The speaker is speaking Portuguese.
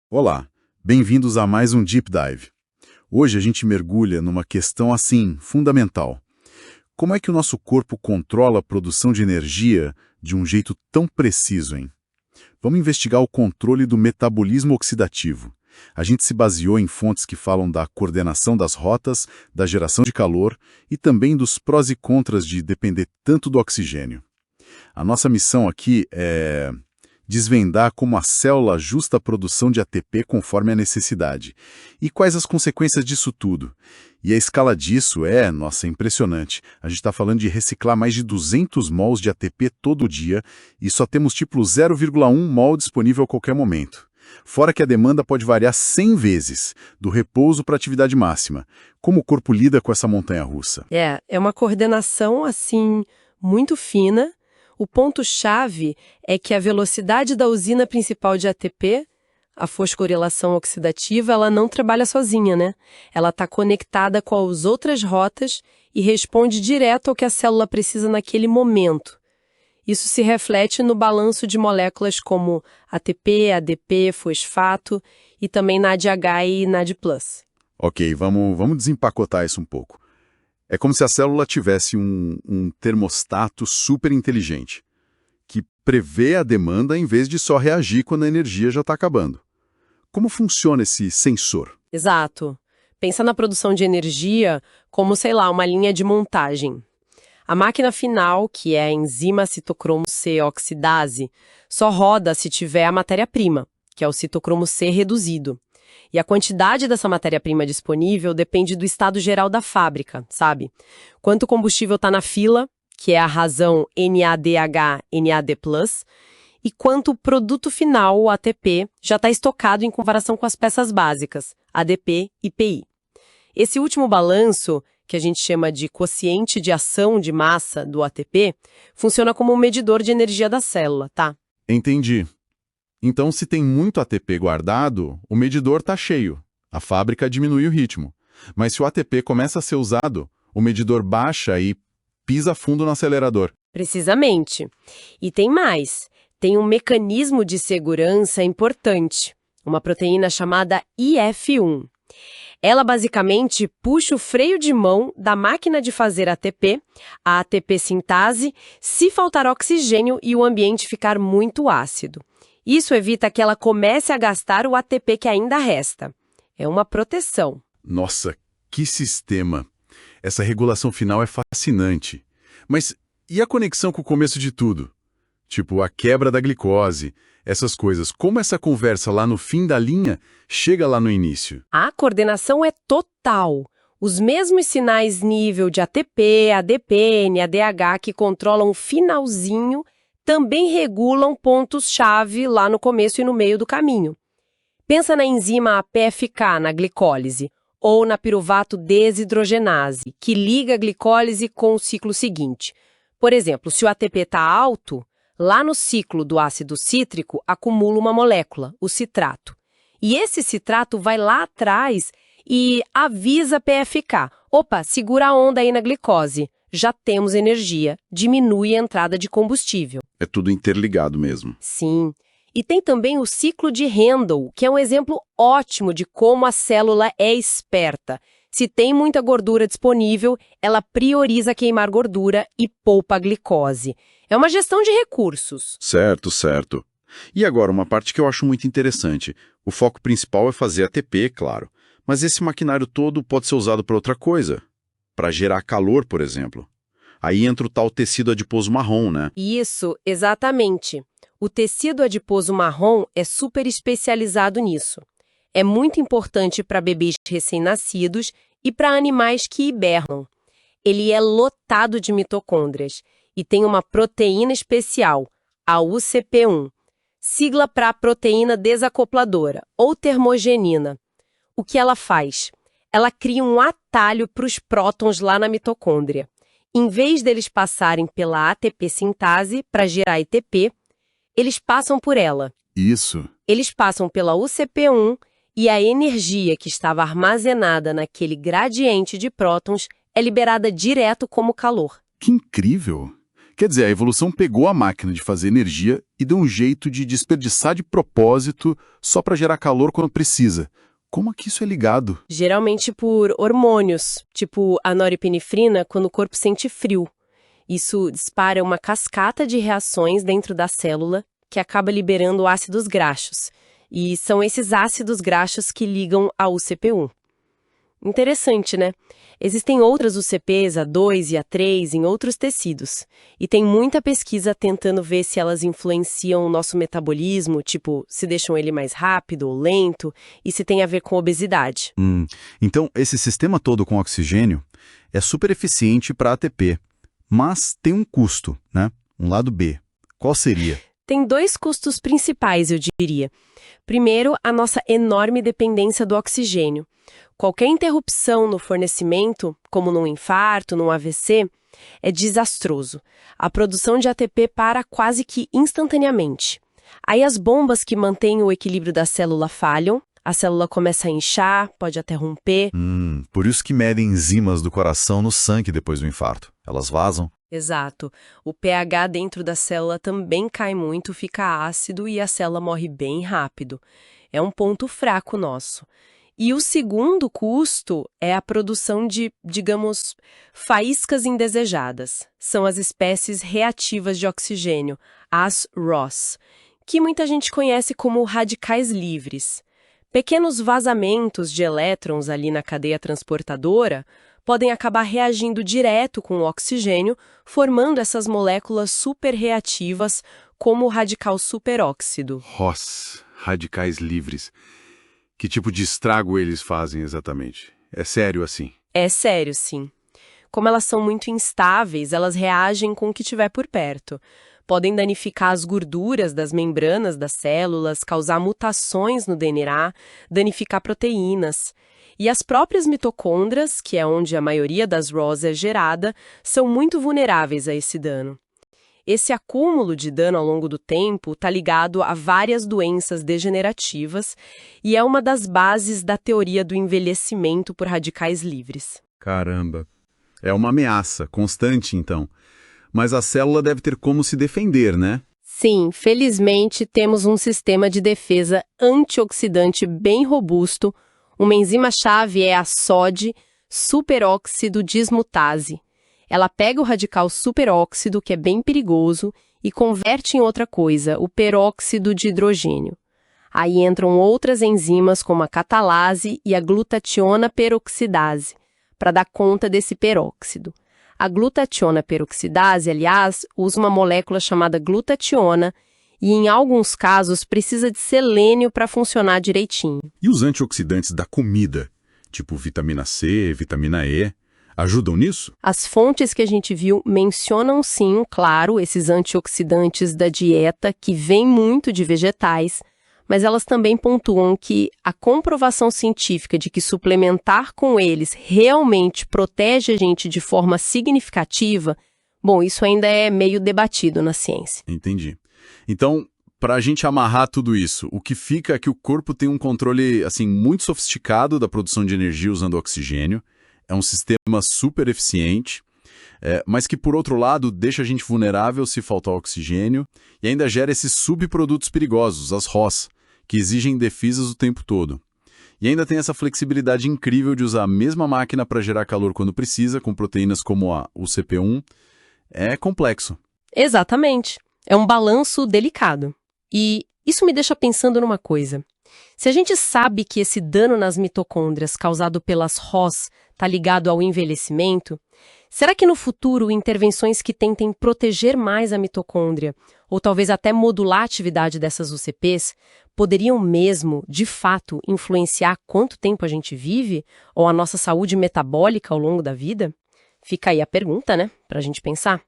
Olá, bem-vindos a mais um Deep Dive. Hoje a gente mergulha numa questão assim, fundamental. Como é que o nosso corpo controla a produção de energia de um jeito tão preciso, hein? Vamos investigar o controle do metabolismo oxidativo. A gente se baseou em fontes que falam da coordenação das rotas, da geração de calor e também dos prós e contras de depender tanto do oxigênio. A nossa missão aqui é desvendar como a célula ajusta a produção de ATP conforme a necessidade. E quais as consequências disso tudo? E a escala disso nossa, impressionante. A gente está falando de reciclar mais de 200 mols de ATP todo dia e só temos tipo 0,1 mol disponível a qualquer momento. Fora que a demanda pode variar 100 vezes, do repouso para a atividade máxima. Como o corpo lida com essa montanha-russa? É uma coordenação, assim, muito fina. O ponto-chave é que a velocidade da usina principal de ATP, a fosforilação oxidativa, ela não trabalha sozinha, né? Ela está conectada com as outras rotas e responde direto ao que a célula precisa naquele momento. Isso se reflete no balanço de moléculas como ATP, ADP, fosfato e também NADH e NAD+. Ok, vamos desempacotar isso um pouco. É como se a célula tivesse um termostato super inteligente, que prevê a demanda em vez de só reagir quando a energia já está acabando. Como funciona esse sensor? Exato. Pensa na produção de energia como, sei lá, uma linha de montagem. A máquina final, que é a enzima citocromo C oxidase, só roda se tiver a matéria-prima, que é o citocromo C reduzido. E a quantidade dessa matéria-prima disponível depende do estado geral da fábrica, sabe? Quanto combustível está na fila, que é a razão NADH, NAD+, e quanto o produto final, o ATP, já está estocado em comparação com as peças básicas, ADP e PI. Esse último balanço, que a gente chama de quociente de ação de massa do ATP, funciona como um medidor de energia da célula, tá? Entendi. Então, se tem muito ATP guardado, o medidor está cheio. A fábrica diminui o ritmo. Mas se o ATP começa a ser usado, o medidor baixa e pisa fundo no acelerador. Precisamente. E tem mais. Tem um mecanismo de segurança importante, uma proteína chamada IF1. Ela basicamente puxa o freio de mão da máquina de fazer ATP, a ATP sintase, se faltar oxigênio e o ambiente ficar muito ácido. Isso evita que ela comece a gastar o ATP que ainda resta. É uma proteção. Nossa, que sistema! Essa regulação final é fascinante. Mas e a conexão com o começo de tudo? Tipo, a quebra da glicose, essas coisas. Como essa conversa lá no fim da linha chega lá no início? A coordenação é total. Os mesmos sinais nível de ATP, ADP, NADH que controlam o finalzinho também regulam pontos-chave lá no começo e no meio do caminho. Pensa na enzima PFK na glicólise, ou na piruvato desidrogenase, que liga a glicólise com o ciclo seguinte. Por exemplo, se o ATP está alto, lá no ciclo do ácido cítrico acumula uma molécula, o citrato. E esse citrato vai lá atrás e avisa a PFK. Opa, segura a onda aí na glicose. Já temos energia, diminui a entrada de combustível. É tudo interligado mesmo. Sim. E tem também o ciclo de Handel, que é um exemplo ótimo de como a célula é esperta. Se tem muita gordura disponível, ela prioriza queimar gordura e poupa a glicose. É uma gestão de recursos. Certo, certo. E agora, uma parte que eu acho muito interessante. O foco principal é fazer ATP, claro. Mas esse maquinário todo pode ser usado para outra coisa. Para gerar calor, por exemplo. Aí entra o tal tecido adiposo marrom, né? Isso, exatamente. O tecido adiposo marrom é super especializado nisso. É muito importante para bebês recém-nascidos e para animais que hibernam. Ele é lotado de mitocôndrias e tem uma proteína especial, a UCP1, sigla para proteína desacopladora, ou termogenina. O que ela faz? Ela cria um atalho para os prótons lá na mitocôndria. Em vez deles passarem pela ATP sintase para gerar ATP, eles passam por ela. Isso. Eles passam pela UCP1 e a energia que estava armazenada naquele gradiente de prótons é liberada direto como calor. Que incrível! Quer dizer, a evolução pegou a máquina de fazer energia e deu um jeito de desperdiçar de propósito só para gerar calor quando precisa. Como é que isso é ligado? Geralmente por hormônios, tipo a norepinefrina, quando o corpo sente frio. Isso dispara uma cascata de reações dentro da célula que acaba liberando ácidos graxos. E são esses ácidos graxos que ligam a UCP1. Interessante, né? Existem outras UCPs, A2 e A3, em outros tecidos. E tem muita pesquisa tentando ver se elas influenciam o nosso metabolismo, tipo, se deixam ele mais rápido ou lento, e se tem a ver com obesidade. Então, esse sistema todo com oxigênio é super eficiente para ATP, mas tem um custo, né? Um lado B. Qual seria? Tem dois custos principais, eu diria. Primeiro, a nossa enorme dependência do oxigênio. Qualquer interrupção no fornecimento, como num infarto, num AVC, é desastroso. A produção de ATP para quase que instantaneamente. Aí as bombas que mantêm o equilíbrio da célula falham, a célula começa a inchar, pode até romper. Por isso que medem enzimas do coração no sangue depois do infarto. Elas vazam. Exato. O pH dentro da célula também cai muito, fica ácido e a célula morre bem rápido. É um ponto fraco nosso. E o segundo custo é a produção de, digamos, faíscas indesejadas. São as espécies reativas de oxigênio, as ROS, que muita gente conhece como radicais livres. Pequenos vazamentos de elétrons ali na cadeia transportadora podem acabar reagindo direto com o oxigênio, formando essas moléculas superreativas, como o radical superóxido. ROS, radicais livres. Que tipo de estrago eles fazem exatamente? É sério assim? É sério, sim. Como elas são muito instáveis, elas reagem com o que tiver por perto. Podem danificar as gorduras das membranas das células, causar mutações no DNA, danificar proteínas. E as próprias mitocôndrias, que é onde a maioria das ROS é gerada, são muito vulneráveis a esse dano. Esse acúmulo de dano ao longo do tempo está ligado a várias doenças degenerativas e é uma das bases da teoria do envelhecimento por radicais livres. Caramba. É uma ameaça constante, então. Mas a célula deve ter como se defender, né? Sim, felizmente temos um sistema de defesa antioxidante bem robusto. Uma enzima-chave é a SOD, superóxido dismutase. Ela pega o radical superóxido, que é bem perigoso, e converte em outra coisa, o peróxido de hidrogênio. Aí entram outras enzimas, como a catalase e a glutationa peroxidase, para dar conta desse peróxido. A glutationa peroxidase, aliás, usa uma molécula chamada glutationa e, em alguns casos, precisa de selênio para funcionar direitinho. E os antioxidantes da comida, tipo vitamina C, vitamina E, ajudam nisso? As fontes que a gente viu mencionam sim, claro, esses antioxidantes da dieta que vêm muito de vegetais, mas elas também pontuam que a comprovação científica de que suplementar com eles realmente protege a gente de forma significativa, bom, isso ainda é meio debatido na ciência. Entendi. Então, para a gente amarrar tudo isso, o que fica é que o corpo tem um controle assim muito sofisticado da produção de energia usando oxigênio. É um sistema super eficiente, mas que, por outro lado, deixa a gente vulnerável se faltar oxigênio e ainda gera esses subprodutos perigosos, as ROS, que exigem defesas o tempo todo. E ainda tem essa flexibilidade incrível de usar a mesma máquina para gerar calor quando precisa, com proteínas como a UCP1. É complexo. Exatamente. É um balanço delicado. E isso me deixa pensando numa coisa. Se a gente sabe que esse dano nas mitocôndrias causado pelas ROS está ligado ao envelhecimento, será que no futuro intervenções que tentem proteger mais a mitocôndria, ou talvez até modular a atividade dessas UCPs, poderiam mesmo, de fato, influenciar quanto tempo a gente vive, ou a nossa saúde metabólica ao longo da vida? Fica aí a pergunta, né, pra gente pensar.